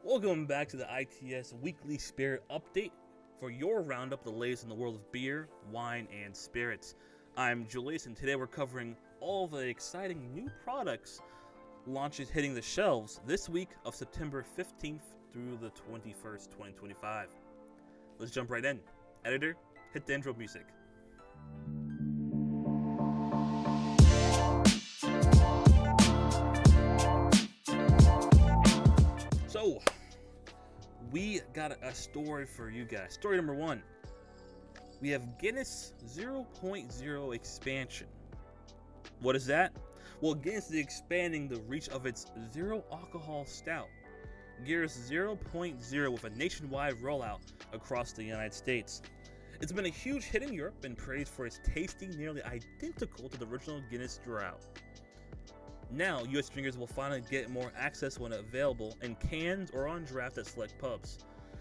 Welcome back to the ITS Weekly Spirit Update for your roundup of the latest in the world of beer, wine, and spirits. I'm Julius, and today we're covering all the exciting new products launches hitting the shelves this week of September 15th through the 21st, 2025. Let's jump right in. Editor, hit the intro music. So, we got a story for you guys. Story number one. We have Guinness 0.0 expansion. What is that? Well, Guinness is expanding the reach of its zero alcohol stout, Guinness 0.0, with a nationwide rollout across the United States. It's been a huge hit in Europe and praised for its tasting nearly identical to the original Guinness Draught. Now, U.S. drinkers will finally get more access when available in cans or on draft at select pubs.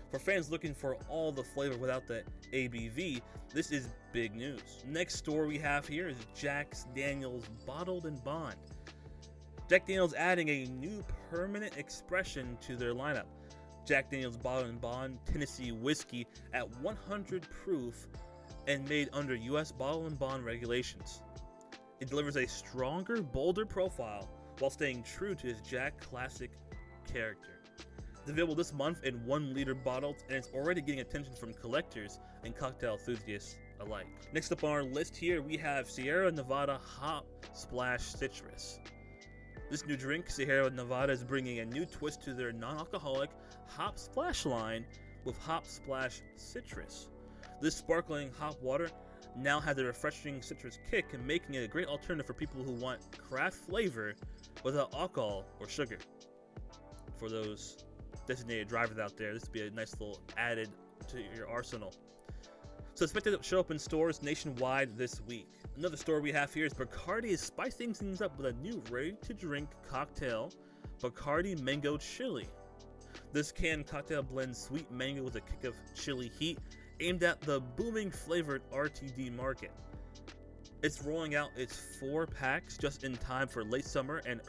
For fans looking for all the flavor without the ABV, this is big news. Next story we have here is Jack Daniel's Bottled and Bond. Jack Daniel's adding a new permanent expression to their lineup. Jack Daniel's Bottled and Bond Tennessee Whiskey at 100 proof and made under U.S. Bottled and Bond regulations. It delivers a stronger, bolder profile while staying true to his Jack classic character. It's available this month in 1 liter bottles, and it's already getting attention from collectors and cocktail enthusiasts alike. Next up on our list here, we have Sierra Nevada Hop Splash Citrus. This new drink, Sierra Nevada, is bringing a new twist to their non-alcoholic Hop Splash line with Hop Splash Citrus. This sparkling hop water now has a refreshing citrus kick, and making it a great alternative for people who want craft flavor without alcohol or sugar. For those designated drivers out there, this would be a nice little added to your arsenal. So expected to show up in stores nationwide this week. Another story we have here is Bacardi is spicing things up with a new ready-to-drink cocktail, Bacardi Mango Chile. This canned cocktail blends sweet mango with a kick of chili heat, aimed at the booming flavored RTD market. It's rolling out its 4 packs just in time for late summer and